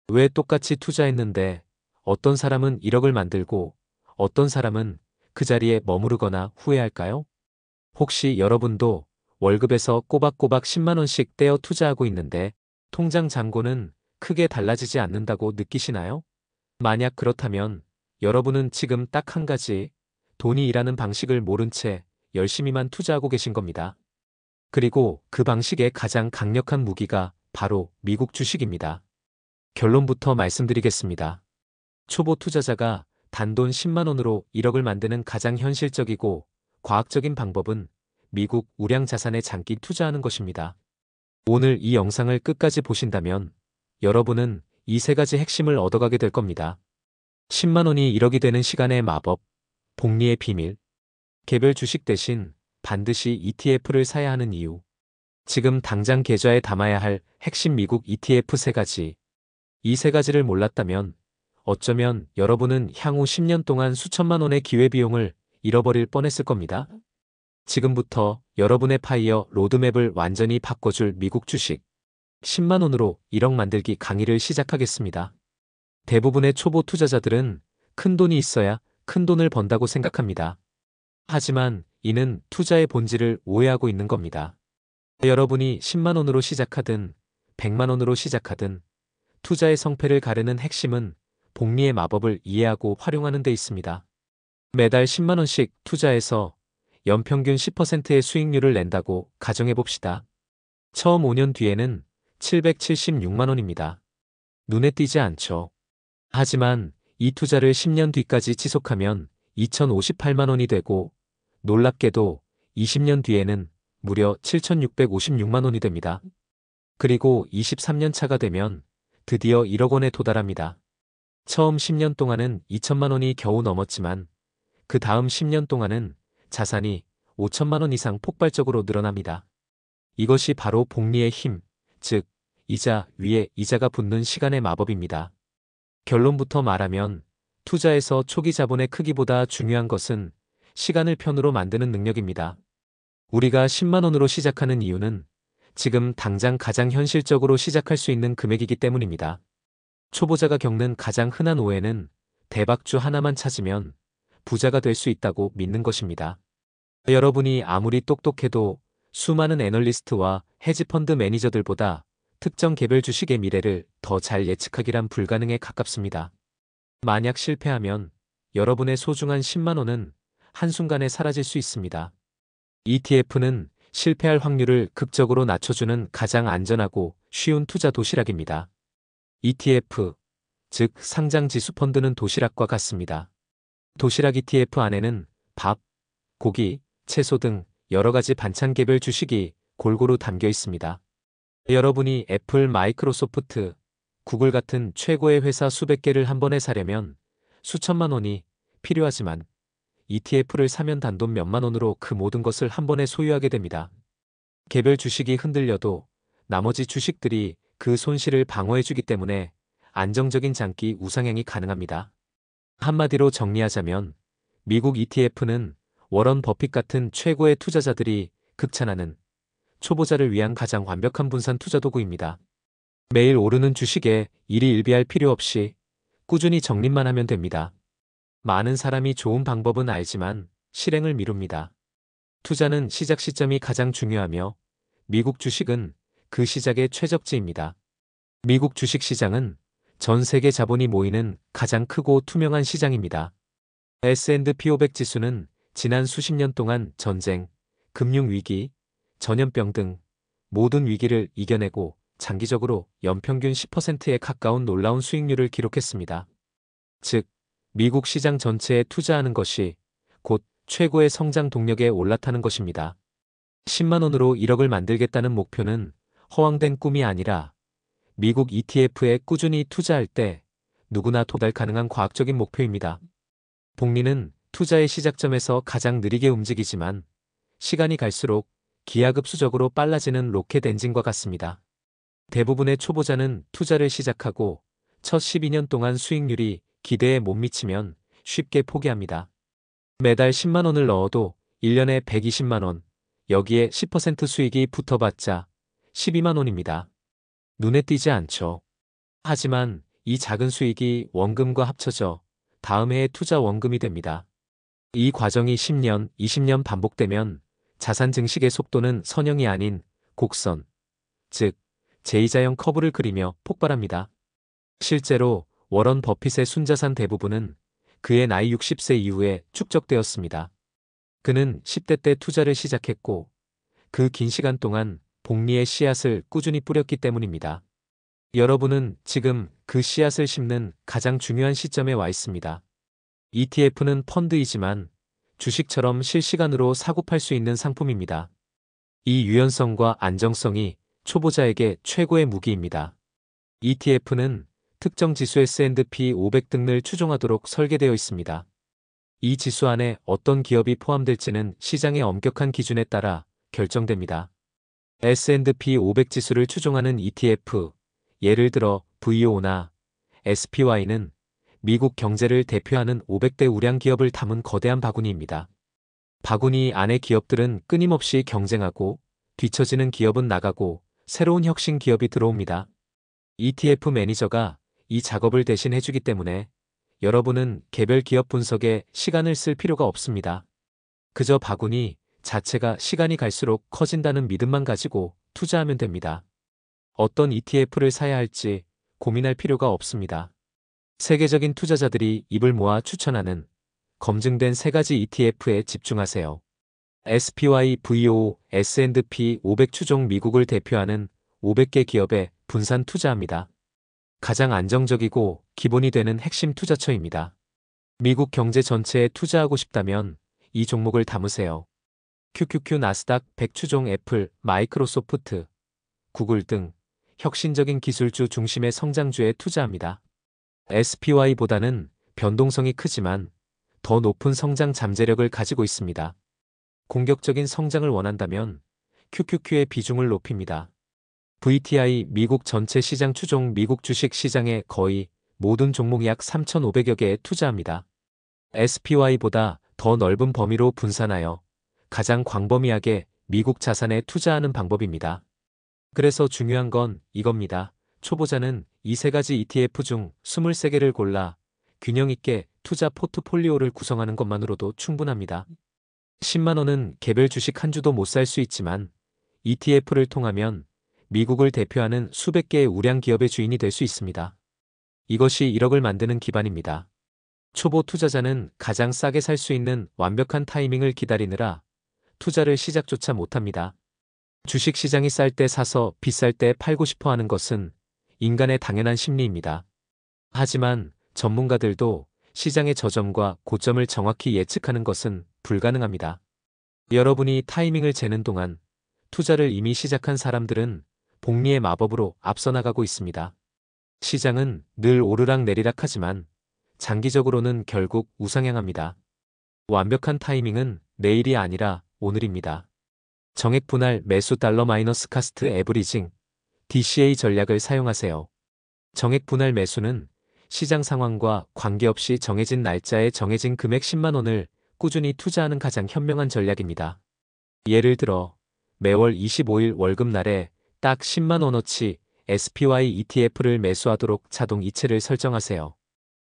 왜 똑같이 투자했는데 어떤 사람은 1억을 만들고 어떤 사람은 그 자리에 머무르거나 후회할까요? 혹시 여러분도 월급에서 꼬박꼬박 10만 원씩 떼어 투자하고 있는데 통장 잔고는 크게 달라지지 않는다고 느끼시나요? 만약 그렇다면 여러분은 지금 딱 한 가지 돈이 일하는 방식을 모른 채 열심히만 투자하고 계신 겁니다. 그리고 그 방식의 가장 강력한 무기가 바로 미국 주식입니다. 결론부터 말씀드리겠습니다. 초보 투자자가 단돈 10만 원으로 1억을 만드는 가장 현실적이고 과학적인 방법은 미국 우량 자산에 잠기 투자하는 것입니다. 오늘 이 영상을 끝까지 보신다면 여러분은 이 세 가지 핵심을 얻어가게 될 겁니다. 10만 원이 1억이 되는 시간의 마법, 복리의 비밀, 개별 주식 대신 반드시 ETF를 사야 하는 이유, 지금 당장 계좌에 담아야 할 핵심 미국 ETF 세 가지. 이 세 가지를 몰랐다면 어쩌면 여러분은 향후 10년 동안 수천만 원의 기회비용을 잃어버릴 뻔했을 겁니다. 지금부터 여러분의 파이어 로드맵을 완전히 바꿔줄 미국 주식 10만 원으로 1억 만들기 강의를 시작하겠습니다. 대부분의 초보 투자자들은 큰 돈이 있어야 큰 돈을 번다고 생각합니다. 하지만 이는 투자의 본질을 오해하고 있는 겁니다. 여러분이 10만 원으로 시작하든 100만 원으로 시작하든 투자의 성패를 가르는 핵심은 복리의 마법을 이해하고 활용하는 데 있습니다. 매달 10만 원씩 투자해서 연평균 10%의 수익률을 낸다고 가정해 봅시다. 처음 5년 뒤에는 776만 원입니다. 눈에 띄지 않죠. 하지만 이 투자를 10년 뒤까지 지속하면 2058만 원이 되고 놀랍게도 20년 뒤에는 무려 7656만 원이 됩니다. 그리고 23년 차가 되면 드디어 1억 원에 도달합니다. 처음 10년 동안은 2천만 원이 겨우 넘었지만 그 다음 10년 동안은 자산이 5천만 원 이상 폭발적으로 늘어납니다. 이것이 바로 복리의 힘, 즉 이자 위에 이자가 붙는 시간의 마법입니다. 결론부터 말하면 투자에서 초기 자본의 크기보다 중요한 것은 시간을 편으로 만드는 능력입니다. 우리가 10만 원으로 시작하는 이유는 지금 당장 가장 현실적으로 시작할 수 있는 금액이기 때문입니다. 초보자가 겪는 가장 흔한 오해는 대박주 하나만 찾으면 부자가 될 수 있다고 믿는 것입니다. 여러분이 아무리 똑똑해도 수많은 애널리스트와 헤지펀드 매니저들보다 특정 개별 주식의 미래를 더 잘 예측하기란 불가능에 가깝습니다. 만약 실패하면 여러분의 소중한 10만 원은 한순간에 사라질 수 있습니다. ETF는 실패할 확률을 극적으로 낮춰주는 가장 안전하고 쉬운 투자 도시락입니다. ETF, 즉 상장지수 펀드는 도시락과 같습니다. 도시락 ETF 안에는 밥, 고기, 채소 등 여러 가지 반찬 개별 주식이 골고루 담겨 있습니다. 여러분이 애플, 마이크로소프트, 구글 같은 최고의 회사 수백 개를 한 번에 사려면 수천만 원이 필요하지만 ETF를 사면 단돈 몇만 원으로 그 모든 것을 한 번에 소유하게 됩니다. 개별 주식이 흔들려도 나머지 주식들이 그 손실을 방어해주기 때문에 안정적인 장기 우상향이 가능합니다. 한마디로 정리하자면 미국 ETF는 워런 버핏 같은 최고의 투자자들이 극찬하는 초보자를 위한 가장 완벽한 분산 투자 도구입니다. 매일 오르는 주식에 일희일비할 필요 없이 꾸준히 적립만 하면 됩니다. 많은 사람이 좋은 방법은 알지만 실행을 미룹니다. 투자는 시작 시점이 가장 중요하며 미국 주식은 그 시작의 최적지입니다. 미국 주식 시장은 전 세계 자본이 모이는 가장 크고 투명한 시장입니다. S&P 500 지수는 지난 수십 년 동안 전쟁, 금융위기, 전염병 등 모든 위기를 이겨내고 장기적으로 연평균 10%에 가까운 놀라운 수익률을 기록했습니다. 즉, 미국 시장 전체에 투자하는 것이 곧 최고의 성장 동력에 올라타는 것입니다. 10만 원으로 1억을 만들겠다는 목표는 허황된 꿈이 아니라 미국 ETF에 꾸준히 투자할 때 누구나 도달 가능한 과학적인 목표입니다. 복리는 투자의 시작점에서 가장 느리게 움직이지만 시간이 갈수록 기하급수적으로 빨라지는 로켓 엔진과 같습니다. 대부분의 초보자는 투자를 시작하고 첫 12년 동안 수익률이 기대에 못 미치면 쉽게 포기합니다. 매달 10만 원을 넣어도 1년에 120만 원, 여기에 10% 수익이 붙어봤자 12만 원입니다. 눈에 띄지 않죠. 하지만 이 작은 수익이 원금과 합쳐져 다음 해의 투자 원금이 됩니다. 이 과정이 10년, 20년 반복되면 자산 증식의 속도는 선형이 아닌 곡선, 즉 제2자형 커브를 그리며 폭발합니다. 실제로 워런 버핏의 순자산 대부분은 그의 나이 60세 이후에 축적되었습니다. 그는 10대 때 투자를 시작했고 그 긴 시간 동안 복리의 씨앗을 꾸준히 뿌렸기 때문입니다. 여러분은 지금 그 씨앗을 심는 가장 중요한 시점에 와 있습니다. ETF는 펀드이지만 주식처럼 실시간으로 사고팔 수 있는 상품입니다. 이 유연성과 안정성이 초보자에게 최고의 무기입니다. ETF는 특정 지수 S&P 500 등을 추종하도록 설계되어 있습니다. 이 지수 안에 어떤 기업이 포함될지는 시장의 엄격한 기준에 따라 결정됩니다. S&P 500 지수를 추종하는 ETF, 예를 들어 VO나 SPY는 미국 경제를 대표하는 500대 우량 기업을 담은 거대한 바구니입니다. 바구니 안의 기업들은 끊임없이 경쟁하고 뒤처지는 기업은 나가고 새로운 혁신 기업이 들어옵니다. ETF 매니저가 이 작업을 대신 해주기 때문에 여러분은 개별 기업 분석에 시간을 쓸 필요가 없습니다. 그저 바구니 자체가 시간이 갈수록 커진다는 믿음만 가지고 투자하면 됩니다. 어떤 ETF를 사야 할지 고민할 필요가 없습니다. 세계적인 투자자들이 입을 모아 추천하는 검증된 3가지 ETF에 집중하세요. SPY, VO, S&P 500 추종 미국을 대표하는 500개 기업에 분산 투자합니다. 가장 안정적이고 기본이 되는 핵심 투자처입니다. 미국 경제 전체에 투자하고 싶다면 이 종목을 담으세요. QQQ 나스닥 100 추종 애플, 마이크로소프트, 구글 등 혁신적인 기술주 중심의 성장주에 투자합니다. SPY보다는 변동성이 크지만 더 높은 성장 잠재력을 가지고 있습니다. 공격적인 성장을 원한다면 QQQ의 비중을 높입니다. VTI 미국 전체 시장 추종 미국 주식 시장의 거의 모든 종목 약 3,500여 개에 투자합니다. SPY보다 더 넓은 범위로 분산하여 가장 광범위하게 미국 자산에 투자하는 방법입니다. 그래서 중요한 건 이겁니다. 초보자는 이 3가지 ETF 중 23개를 골라 균형 있게 투자 포트폴리오를 구성하는 것만으로도 충분합니다. 10만 원은 개별 주식 한 주도 못 살 수 있지만 ETF를 통하면 미국을 대표하는 수백 개의 우량 기업의 주인이 될 수 있습니다. 이것이 1억을 만드는 기반입니다. 초보 투자자는 가장 싸게 살 수 있는 완벽한 타이밍을 기다리느라 투자를 시작조차 못합니다. 주식 시장이 쌀 때 사서 비쌀 때 팔고 싶어 하는 것은 인간의 당연한 심리입니다. 하지만 전문가들도 시장의 저점과 고점을 정확히 예측하는 것은 불가능합니다. 여러분이 타이밍을 재는 동안 투자를 이미 시작한 사람들은 복리의 마법으로 앞서 나가고 있습니다. 시장은 늘 오르락내리락 하지만 장기적으로는 결국 우상향합니다. 완벽한 타이밍은 내일이 아니라 오늘입니다. 정액 분할 매수 달러 마이너스 카스트 에브리징 DCA 전략을 사용하세요. 정액 분할 매수는 시장 상황과 관계없이 정해진 날짜에 정해진 금액 10만 원을 꾸준히 투자하는 가장 현명한 전략입니다. 예를 들어 매월 25일 월급날에 딱 10만 원어치 SPY ETF를 매수하도록 자동 이체를 설정하세요.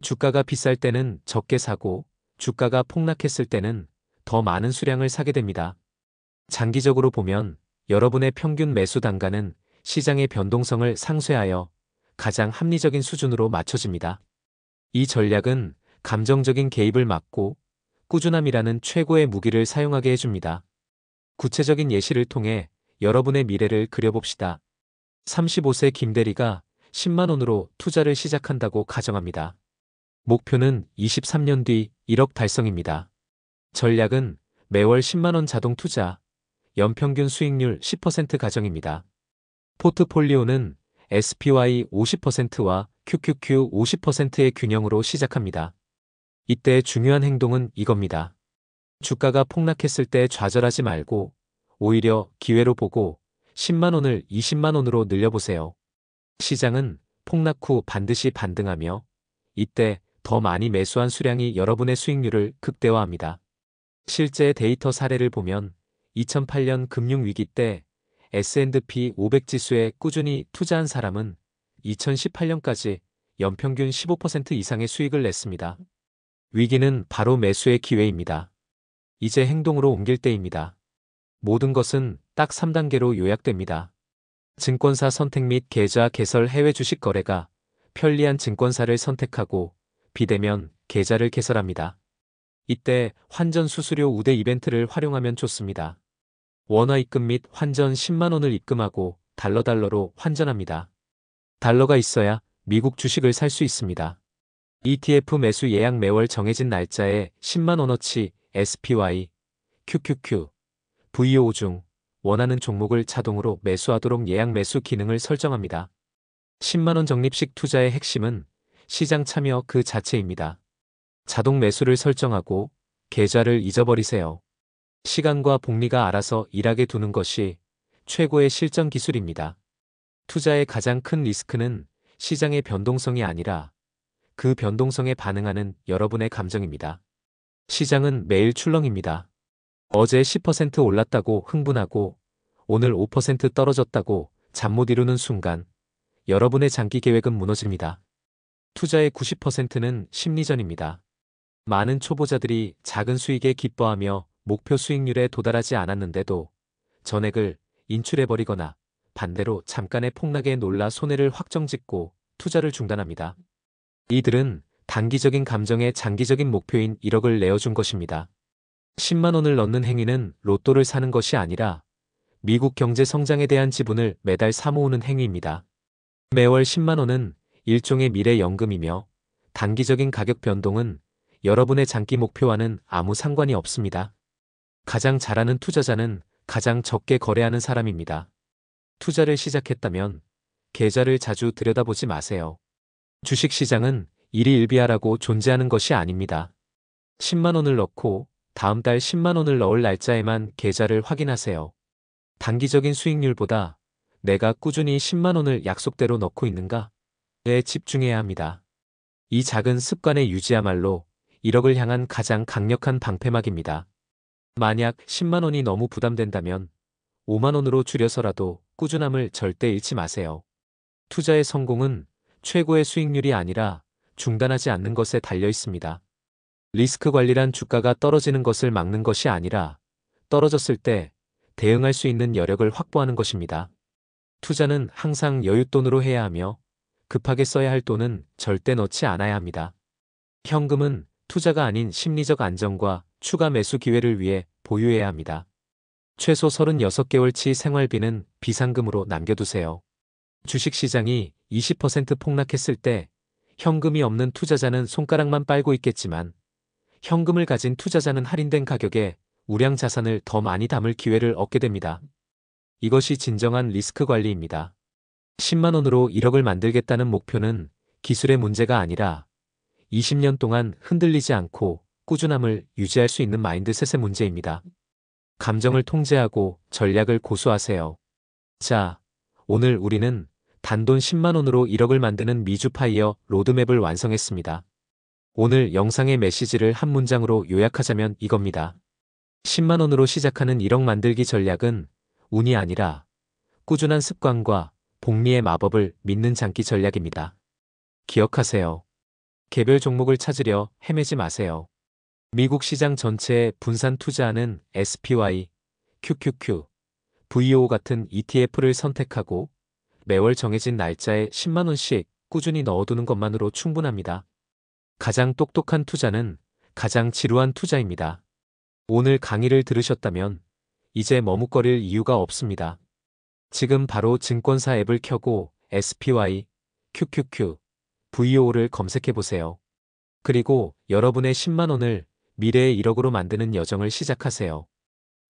주가가 비쌀 때는 적게 사고 주가가 폭락했을 때는 더 많은 수량을 사게 됩니다. 장기적으로 보면 여러분의 평균 매수 단가는 시장의 변동성을 상쇄하여 가장 합리적인 수준으로 맞춰집니다. 이 전략은 감정적인 개입을 막고 꾸준함이라는 최고의 무기를 사용하게 해줍니다. 구체적인 예시를 통해 여러분의 미래를 그려봅시다. 35세 김대리가 10만 원으로 투자를 시작한다고 가정합니다. 목표는 23년 뒤 1억 달성입니다. 전략은 매월 10만 원 자동 투자, 연평균 수익률 10% 가정입니다. 포트폴리오는 SPY 50%와 QQQ 50%의 균형으로 시작합니다. 이때 중요한 행동은 이겁니다. 주가가 폭락했을 때 좌절하지 말고 오히려 기회로 보고 10만 원을 20만 원으로 늘려보세요. 시장은 폭락 후 반드시 반등하며 이때 더 많이 매수한 수량이 여러분의 수익률을 극대화합니다. 실제 데이터 사례를 보면 2008년 금융위기 때 S&P 500 지수에 꾸준히 투자한 사람은 2018년까지 연평균 15% 이상의 수익을 냈습니다. 위기는 바로 매수의 기회입니다. 이제 행동으로 옮길 때입니다. 모든 것은 딱 3단계로 요약됩니다. 증권사 선택 및 계좌 개설. 해외 주식 거래가 편리한 증권사를 선택하고 비대면 계좌를 개설합니다. 이때 환전 수수료 우대 이벤트를 활용하면 좋습니다. 원화 입금 및 환전 10만 원을 입금하고 달러로 환전합니다. 달러가 있어야 미국 주식을 살 수 있습니다. ETF 매수 예약. 매월 정해진 날짜에 10만 원어치 SPY, QQQ, VO 중 원하는 종목을 자동으로 매수하도록 예약 매수 기능을 설정합니다. 10만 원 적립식 투자의 핵심은 시장 참여 그 자체입니다. 자동 매수를 설정하고 계좌를 잊어버리세요. 시간과 복리가 알아서 일하게 두는 것이 최고의 실전 기술입니다. 투자의 가장 큰 리스크는 시장의 변동성이 아니라 그 변동성에 반응하는 여러분의 감정입니다. 시장은 매일 출렁입니다. 어제 10% 올랐다고 흥분하고 오늘 5% 떨어졌다고 잠 못 이루는 순간 여러분의 장기 계획은 무너집니다. 투자의 90%는 심리전입니다. 많은 초보자들이 작은 수익에 기뻐하며 목표 수익률에 도달하지 않았는데도 전액을 인출해버리거나 반대로 잠깐의 폭락에 놀라 손해를 확정짓고 투자를 중단합니다. 이들은 단기적인 감정에 장기적인 목표인 1억을 내어준 것입니다. 10만 원을 넣는 행위는 로또를 사는 것이 아니라 미국 경제 성장에 대한 지분을 매달 사모으는 행위입니다. 매월 10만 원은 일종의 미래 연금이며 단기적인 가격 변동은 여러분의 장기 목표와는 아무 상관이 없습니다. 가장 잘하는 투자자는 가장 적게 거래하는 사람입니다. 투자를 시작했다면 계좌를 자주 들여다보지 마세요. 주식시장은 일희일비하라고 존재하는 것이 아닙니다. 10만 원을 넣고 다음 달 10만 원을 넣을 날짜에만 계좌를 확인하세요. 단기적인 수익률보다 내가 꾸준히 10만 원을 약속대로 넣고 있는가에 집중해야 합니다. 이 작은 습관의 유지야말로 1억을 향한 가장 강력한 방패막입니다. 만약 10만 원이 너무 부담된다면 5만 원으로 줄여서라도 꾸준함을 절대 잃지 마세요. 투자의 성공은 최고의 수익률이 아니라 중단하지 않는 것에 달려 있습니다. 리스크 관리란 주가가 떨어지는 것을 막는 것이 아니라 떨어졌을 때 대응할 수 있는 여력을 확보하는 것입니다. 투자는 항상 여윳돈으로 해야 하며 급하게 써야 할 돈은 절대 넣지 않아야 합니다. 현금은 투자가 아닌 심리적 안정과 추가 매수 기회를 위해 보유해야 합니다. 최소 36개월치 생활비는 비상금으로 남겨두세요. 주식시장이 20% 폭락했을 때 현금이 없는 투자자는 손가락만 빨고 있겠지만 현금을 가진 투자자는 할인된 가격에 우량 자산을 더 많이 담을 기회를 얻게 됩니다. 이것이 진정한 리스크 관리입니다. 10만 원으로 1억을 만들겠다는 목표는 기술의 문제가 아니라 20년 동안 흔들리지 않고 꾸준함을 유지할 수 있는 마인드셋의 문제입니다. 감정을 통제하고 전략을 고수하세요. 자, 오늘 우리는 단돈 10만 원으로 1억을 만드는 미주파이어 로드맵을 완성했습니다. 오늘 영상의 메시지를 한 문장으로 요약하자면 이겁니다. 10만 원으로 시작하는 1억 만들기 전략은 운이 아니라 꾸준한 습관과 복리의 마법을 믿는 장기 전략입니다. 기억하세요. 개별 종목을 찾으려 헤매지 마세요. 미국 시장 전체에 분산 투자하는 SPY, QQQ, VO 같은 ETF를 선택하고 매월 정해진 날짜에 10만 원씩 꾸준히 넣어두는 것만으로 충분합니다. 가장 똑똑한 투자는 가장 지루한 투자입니다. 오늘 강의를 들으셨다면 이제 머뭇거릴 이유가 없습니다. 지금 바로 증권사 앱을 켜고 SPY, QQQ, VO를 검색해보세요. 그리고 여러분의 10만 원을 미래의 1억으로 만드는 여정을 시작하세요.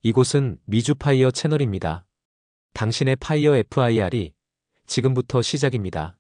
이곳은 미주파이어 채널입니다. 당신의 파이어 FIR이 지금부터 시작입니다.